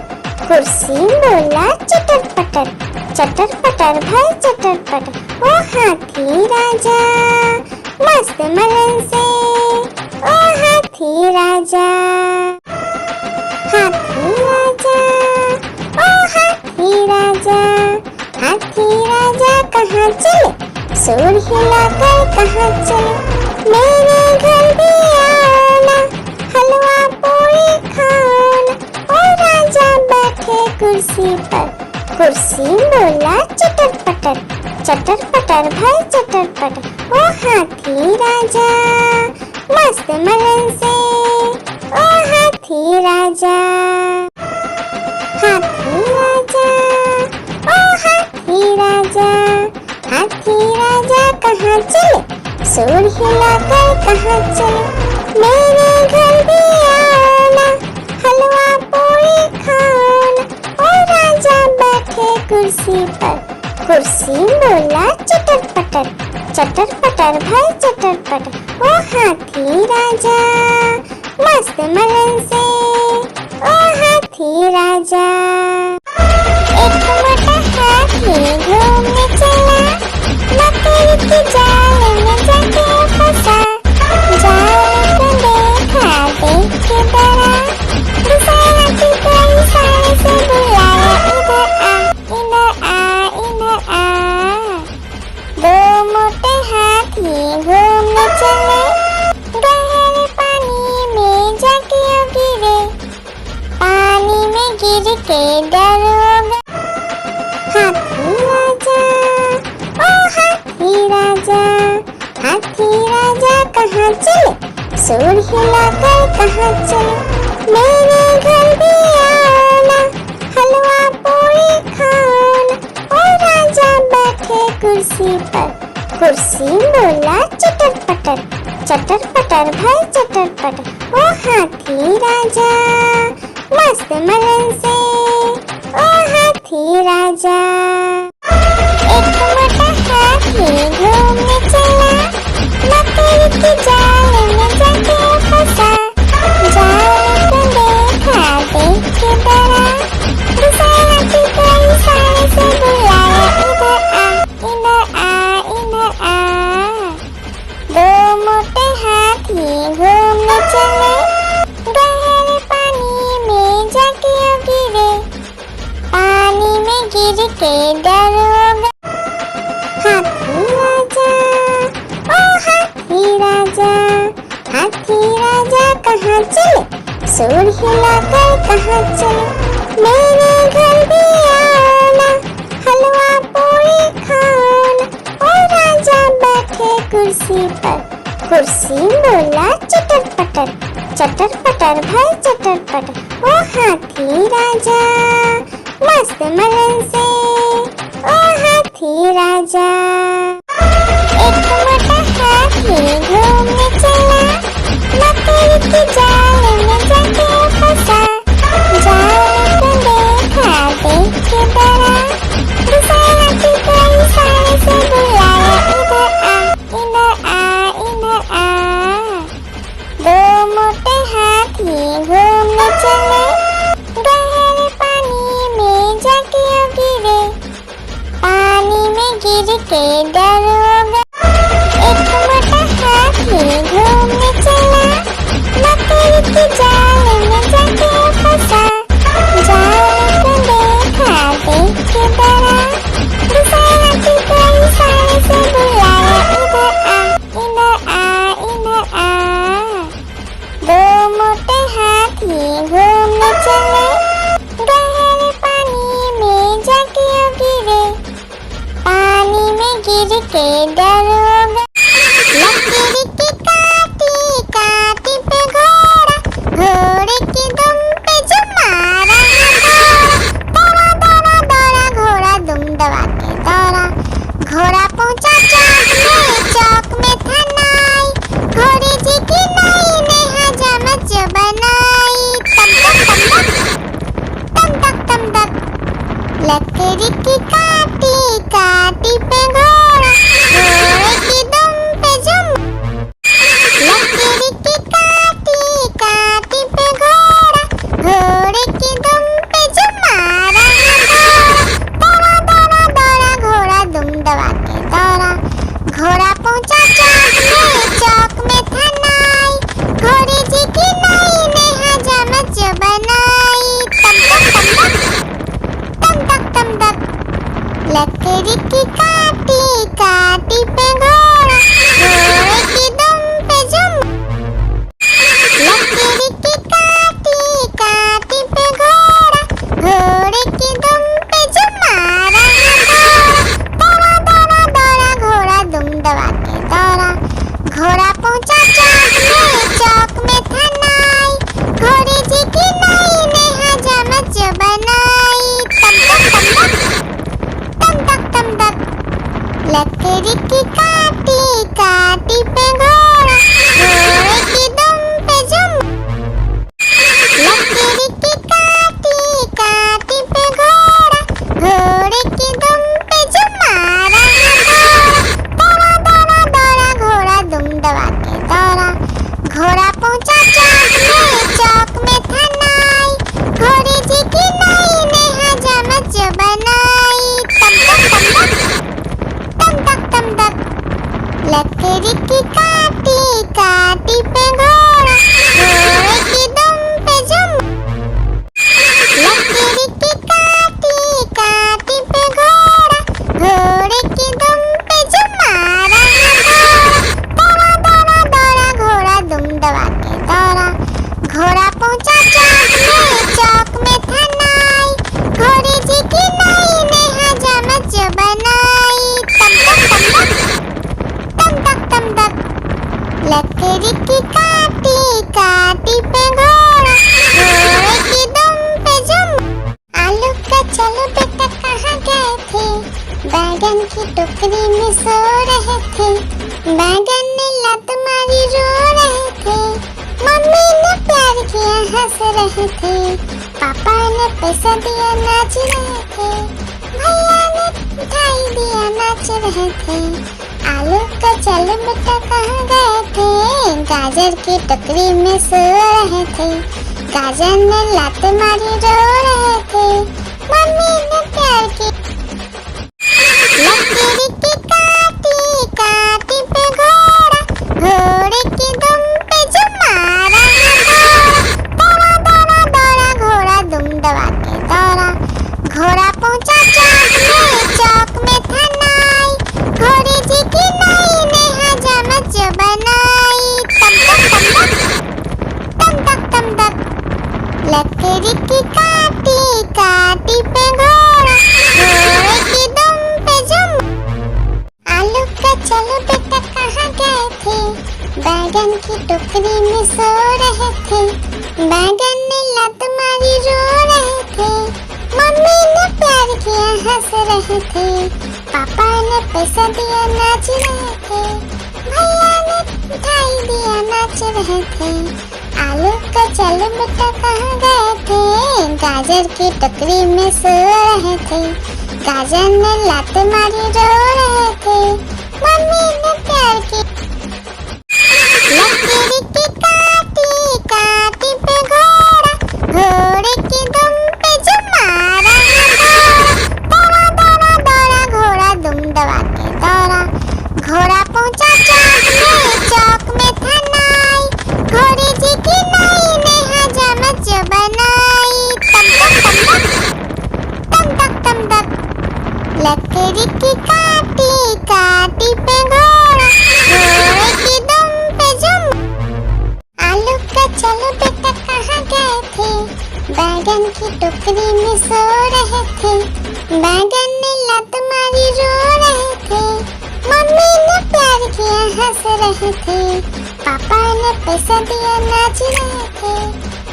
कुर्सी बोला चटर पटर, चटर पटर भाई चटर पटर। ओ हाथी राजा मस्त मलन से, ओ हाथी राजा, हाथी राजा, ओ हाथी राजा, हाथी राजा कहाँ चले, सूंड हिलाकर कहाँ चले, मेरे घर भी आना, हलवा पूरी खाना। ओ राजा बैठे कुर्सी पर, कुर्सी बोला चटर पटर, चटर पटर भाई चटर पटर। ओ हाथी राजा मस्त मलन से, ओ हाथी राजा, हाथी राजा, ओ हाथी राजा, हाथी राजा कहाँ चले, सूंड हिलाकर कहाँ चले, मेरे घर भी आना, हलवा पूरी खाना। ओ राजा बैठे कुर्सी पर, कुर्सी बोला चटर पटर, चटर पटर भाई चटर पटर। ओ हाथी राजा मस्त मलन से, ओ हाथी राजा। एक मोटा हाथी घूमने चला, मकड़ी के जाल में जाके फंसा, जाल को देखा देख के डरा, दूसरा की कोई सारे से बुलाया, इधर आ इधर आ इधर आ। दो मोटे हाथी घूमने चले, गहरे पानी में जाके गिरे, पानी में गिर के डर हो गए। हाथी राजा, ओ हाथी राजा, हाथी राजा कहाँ चले, सूंड हिलाकर कहाँ चले, मेरे घर भी आना, हलवा पूरी खाना। ओ राजा बैठे कुर्सी पर, कुर्सी बोला चटर पटर, चटर पटर भाई चटर पटर। ओ हाथी राजा मस्त मलन से, ओ हाथी राजा। एक मोटा हाथी घूमने चला, मकड़ी के जाल में जाके फंसा, जाल को देखा देख के डरा, दूसरा की कोई सारे से बुलाया, इधर आ इधर आ इधर आ। दो मोटे हाथी घूमने चले, गहरे पानी में जाके गिरे, पानी में गिर के डर हो गए। हाथी राजा, ओ हाथी राजा, हाथी राजा कहाँ चले, सूंड हिलाकर कहाँ चले, मेरे घर भी आना, हलवा पूरी खाना। ओ राजा बैठे कुर्सी पर, कुर्सी बोला चटर पटर, चटर पटर भाई चटर पटर। ओ हाथी राजा मस्त मलन से, ओ हाथी राजा। एक मोटा हाथी घूमने चला, मकड़ी के जाल में जाके फंसा, जाल को देखा देख के डरा, दूसरा की कोई सारे से बुलाया, इधर आ इधर आ इधर आ। दो मोटे हाथी घूमने चले, गहरे पानी में जाके गिरे, पानी में गिर के डर हो गए। हाथी राजा, ओ हाथी राजा, हाथी राजा कहाँ चले, सूंड हिलाकर कहाँ चले, मेरे घर भी आना, हलवा पूरी खाना। ओ राजा बैठे कुर्सी पर, कुर्सी बोला चटर पटर, चटर पटर भाई चटर पटर। ओ हाथी राजा मस्त मलन से, ओ हाथी राजा। एक मोटा हाथी घूमने चला, मकड़ी के जाल में जाके फंसा, जाल को देखा देख के डरा, दूसरा की कोई सारे से बुलाया, इधर आ इधर आ। दो मोटे हाथी घूमने चले, गहरे पानी में जाके गिरे, पानी में गिर के डर लकड़ी की काटी काटी पे घोड़ा, घोड़े की दुम पे जुम। लकड़ी की काटी काटी पे घोड़ा, घोड़े की दुम पे जुम मारा घोड़ा। दौड़ा दौड़ा घोड़ा दुम दबा के दौड़ा, घोड़ा पहुंचा चौक में था नाई, घोड़े जी की नाई ने हजामत जो बनाई। तम तक तम तक लकड़ी की काटी काटी पे घोड़ा, घोड़े की दुम पे जुम। लकड़ी की काटी काटी पे घोड़ा, घोड़े की दुम पे जुम मारा घोड़ा। दौड़ा दौड़ा घोड़ा दुम दबा के दौड़ा, घोड़ा पहुंचा चौक में था नाई, घोड़े जी की नाई ने हजामत जो बनाई। तम तक लकड़ी की काटी काटी पे घोड़ा, घोड़े की दुम पे जुम। लकड़ी की काटी काटी पे घोड़ा, घोड़े की दुम पे जुम मारा घोड़ा। दौड़ा दौड़ा घोड़ा दुम दबा के दौड़ा, घोड़ा पहुंचा चौक में था नाई, घोड़े जी की नाई ने हजामत जो बनाई। तम तक लकड़ी की काटी काटी पे घोड़ा, घोड़े की दुम पे जुम। लकड़ी की काटी काटी पे घोड़ा, घोड़े की दुम पे जुम मारा घोड़ा। दौड़ा दौड़ा घोड़ा दुम दबा के दौड़ा, घोड़ा पहुंचा चौक में था नाई, घोड़े जी की नाई ने हजामत जो बनाई। तम तक लकड़ी की काटी काटी पे घोड़ा, घोड़े की दुम पे जुम। आलू का चलो बेटा कहाँ गए थे, बैगन की टोकरी में सो रहे थे, बैगन ने लत मारी रो रहे थे, मम्मी ने प्यार किया हंस रहे थे, पापा ने पैसा दिया नाच रहे थे, भैया ने मिठाई दिया नाच रहे थे। आलू का चलो बेटा कहाँ गए थे, गाजर की टोकरी में सो रहे थे, गाजर ने लात मारी रो रहे थे, मम्मी ने प्यार की। लकड़ी की काटी काटी पे घोड़ा, घोड़े की दुम पे जुम मारा घोड़ा। दौड़ा घोड़ा दुम दबा के दौड़ा, घोड़ा पहुंचा चौक में था नाई, घोड़े जी की नाई ने हजामत जो बनाई। तम तक लकड़ी की काटी काटी पे घोड़ा, घोड़े की दुम पे जुम। आलू का चलो बेटा कहाँ गए थे, बैगन की टोकरी में सो रहे थे, बैगन ने लत मारी रो रहे थे, मम्मी ने प्यार किया हंस रहे थे, पापा ने पैसा दिया नाच रहे थे, भैया ने मिठाई दिया नाच रहे थे। आलू का चलो बेटा कहाँ गए थे, गाजर की टोकरी में सो रहे थे, गाजर ने लात मारी रो रहे थे, मम्मी ने प्यार की। लकड़ी की काटी काटी पे घोड़ा, घोड़े की दुम पे जुम मारा घोड़ा। दौड़ा घोड़ा दुम दबा के दौड़ा, घोड़ा पहुंचा चौक में था नाई, घोड़े जी की नाई ने हजामत जो बनाई। तम तक लकड़ी की काटी काटी पे घोड़ा, घोड़े की दुम पे जुम। आलू का चलो बेटा कहाँ गए थे, बैगन की टोकरी में सो रहे थे, बैगन ने लत मारी रो रहे थे, मम्मी ने प्यार किया हंस रहे थे, पापा ने पैसा दिया नाच रहे थे,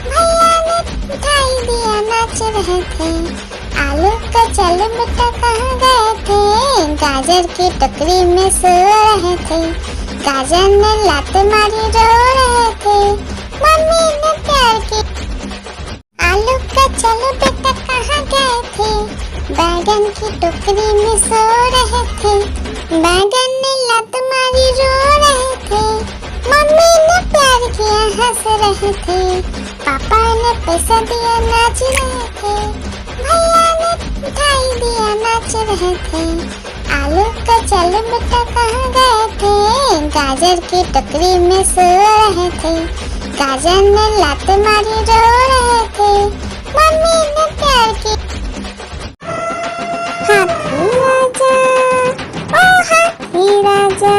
भैया ने मिठाई दिया नाच रहे थे। आलू का चलो बेटा कहाँ गए थे, गाजर की टोकरी में सो रहे थे, गाजर ने लात मारी रो रहे थे, मम्मी ने प्यार की। आलू का चलो बेटा कहाँ गए थे, बैगन की टोकरी में सो रहे थे, बैगन ने लत मारी रो रहे थे, मम्मी ने प्यार किया हंस रहे थे, पापा ने पैसा दिया नाच रहे थे, भैया ने मिठाई दिया नाच रहे थे। आलू का चलो बेटा कहाँ गए थे, गाजर की टोकरी में सो रहे थे, गाजर ने लात मारी रो रहे थे, मम्मी ने प्यार की। हाथी राजा, ओ हाथी राजा,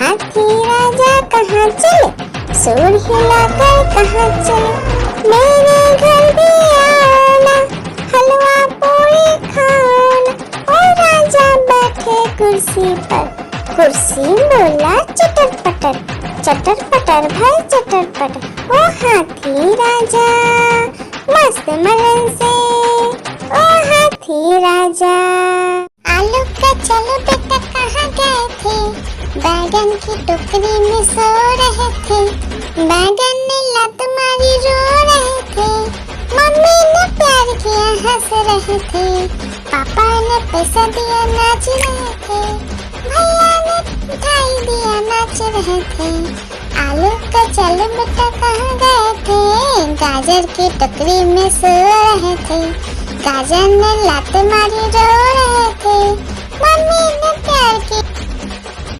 हाथी राजा कहाँ चले, सूर हिलाकर कहाँ चले, मेरे घर भी आना, हलवा पूरी खाना। ओ राजा बैठे कुर्सी पर, कुर्सी बोला चटर पटर भाई चटर पटर। ओ हाथी राजा मस्त मलन से, ओ हाथी राजा। आलू का चलो बेटा कहाँ गए थे, बैगन की टोकरी में सो रहे थे, बैगन ने लत मारी रो रहे थे, मम्मी ने प्यार किया हंस रहे थे, पापा ने पैसा दिया नाच रहे थे, भैया ने मिठाई दिया नाच रहे थे। आलू का चलो बेटा कहाँ गए थे, गाजर की टोकरी में सो रहे थे, गाजर ने लात मारी रो रहे थे, मम्मी ने प्यार की।